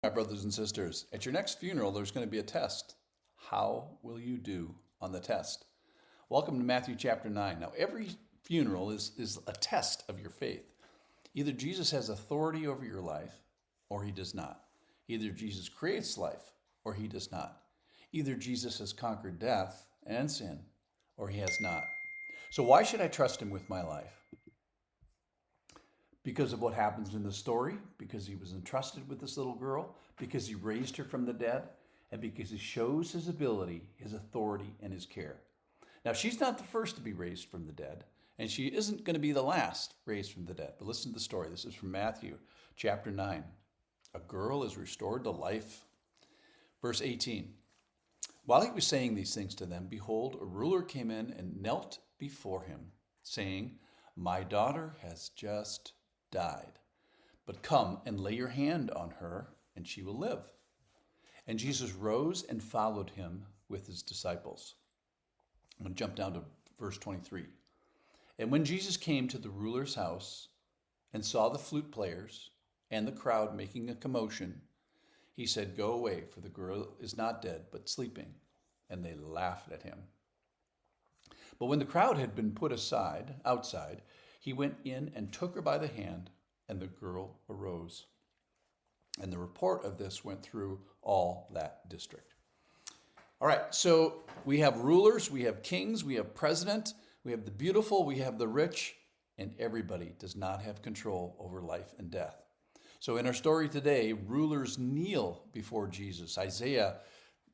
My brothers and sisters, at your next funeral, there's going to be a test. How will you do on the test? Welcome to Matthew chapter 9. Now, every funeral is a test of your faith. Either Jesus has authority over your life, or he does not. Either Jesus creates life, or he does not. Either Jesus has conquered death and sin, or he has not. So why should I trust him with my life? Because of what happens in the story, because he was entrusted with this little girl, because he raised her from the dead, and because he shows his ability, his authority, and his care. Now, she's not the first to be raised from the dead, and she isn't going to be the last raised from the dead. But listen to the story. This is from Matthew chapter 9. A girl is restored to life. Verse 18. While he was saying these things to them, behold, a ruler came in and knelt before him, saying, My daughter has just died, but come and lay your hand on her, and she will live. And Jesus rose and followed him with his disciples. I'm going to jump down to verse 23. And when Jesus came to the ruler's house and saw the flute players and the crowd making a commotion, he said, Go away, for the girl is not dead, but sleeping. And they laughed at him. But when the crowd had been put outside, he went in and took her by the hand, and the girl arose. And the report of this went through all that district. All right, so we have rulers, we have kings, we have president, we have the beautiful, we have the rich, and everybody does not have control over life and death. So in our story today, rulers kneel before Jesus. Isaiah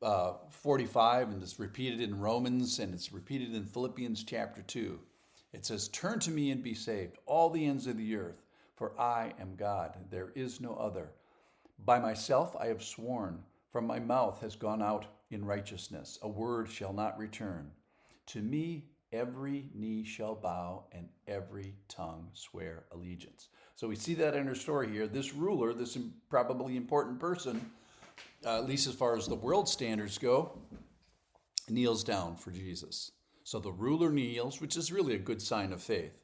45, and it's repeated in Romans, and it's repeated in Philippians chapter 2. It says, Turn to me and be saved, all the ends of the earth, for I am God, there is no other. By myself I have sworn, from my mouth has gone out in righteousness. A word shall not return. To me every knee shall bow, and every tongue swear allegiance. So we see that in our story here. This ruler, this probably important person, at least as far as the world standards go, kneels down for Jesus. So the ruler kneels, which is really a good sign of faith.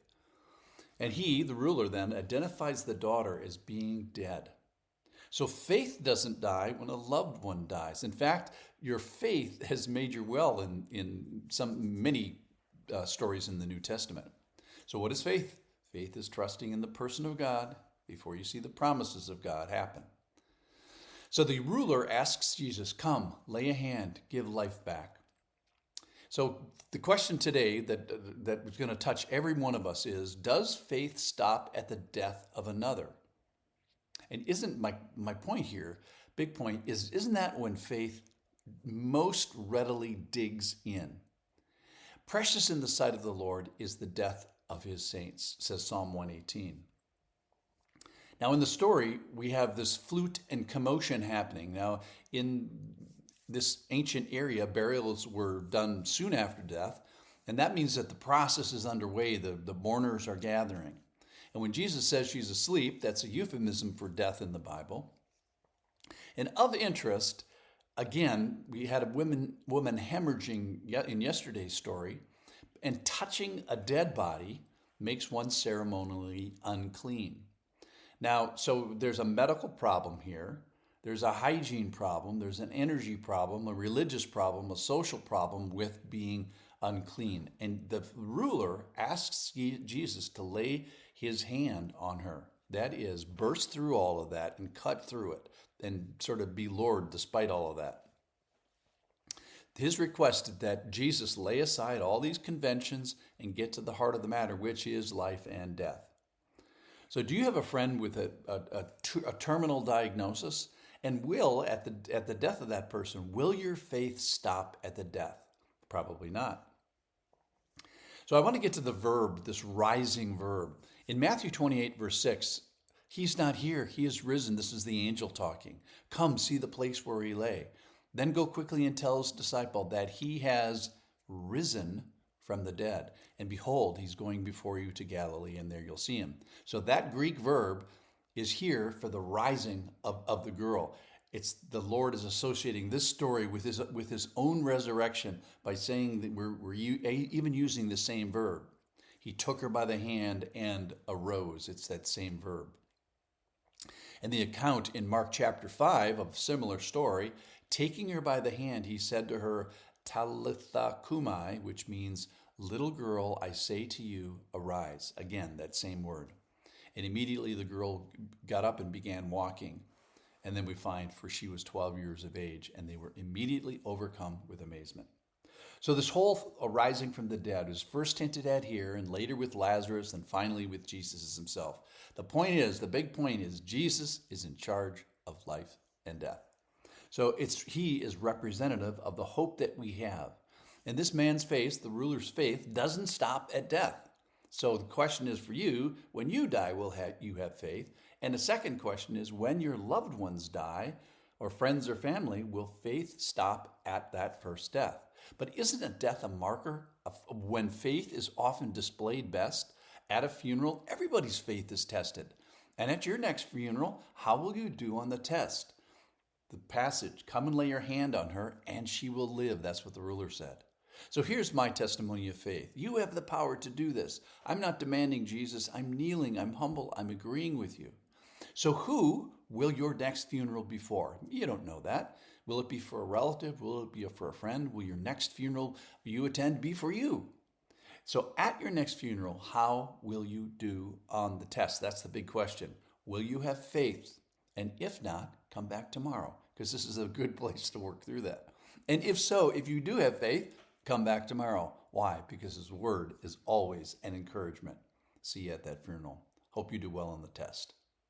And he, the ruler, then identifies the daughter as being dead. So faith doesn't die when a loved one dies. In fact, your faith has made you well in many stories in the New Testament. So what is faith? Faith is trusting in the person of God before you see the promises of God happen. So the ruler asks Jesus, Come, lay a hand, give life back. So the question today that is going to touch every one of us is, does faith stop at the death of another? And isn't my point here, big point, isn't that when faith most readily digs in? Precious in the sight of the Lord is the death of his saints, says Psalm 118. Now in the story, we have this flute and commotion happening. Now in this ancient area, burials were done soon after death, and that means that the process is underway. The mourners are gathering. And when Jesus says she's asleep, that's a euphemism for death in the Bible. And of interest, again, we had a woman hemorrhaging in yesterday's story, and touching a dead body makes one ceremonially unclean. Now, so there's a medical problem here. There's a hygiene problem, there's an energy problem, a religious problem, a social problem with being unclean. And the ruler asks Jesus to lay his hand on her. That is, burst through all of that and cut through it and sort of be Lord despite all of that. His request is that Jesus lay aside all these conventions and get to the heart of the matter, which is life and death. So do you have a friend with a terminal diagnosis? And will, at the death of that person, will your faith stop at the death? Probably not. So I want to get to the verb, this rising verb. In Matthew 28, verse 6, he's not here, he is risen. This is the angel talking. Come, see the place where he lay. Then go quickly and tell his disciple that he has risen from the dead. And behold, he's going before you to Galilee, and there you'll see him. So that Greek verb is here for the rising of the girl. It's the Lord is associating this story with his own resurrection by saying that we're even using the same verb. He took her by the hand and arose. It's that same verb. And the account in Mark chapter 5 of a similar story, taking her by the hand, he said to her, Talitha cumi, which means, little girl, I say to you, arise. Again, that same word. And immediately the girl got up and began walking. And then we find, for she was 12 years of age, and they were immediately overcome with amazement. So this whole arising from the dead was first hinted at here, and later with Lazarus, and finally with Jesus himself. The big point is, Jesus is in charge of life and death. So he is representative of the hope that we have. And this man's faith, the ruler's faith, doesn't stop at death. So the question is for you, when you die, will you have faith? And the second question is, when your loved ones die, or friends or family, will faith stop at that first death? But isn't a death a marker of when faith is often displayed best? At a funeral, everybody's faith is tested. And at your next funeral, how will you do on the test? The passage, come and lay your hand on her, and she will live. That's what the ruler said. So here's my testimony of faith. You have the power to do this. I'm not demanding Jesus. I'm kneeling. I'm humble. I'm agreeing with you. So who will your next funeral be for? You don't know that. Will it be for a relative? Will it be for a friend? Will your next funeral you attend be for you? So at your next funeral, how will you do on the test? That's the big question. Will you have faith? And if not, come back tomorrow, because this is a good place to work through that. And if so, if you do have faith, come back tomorrow. Why? Because his word is always an encouragement. See you at that funeral. Hope you do well on the test.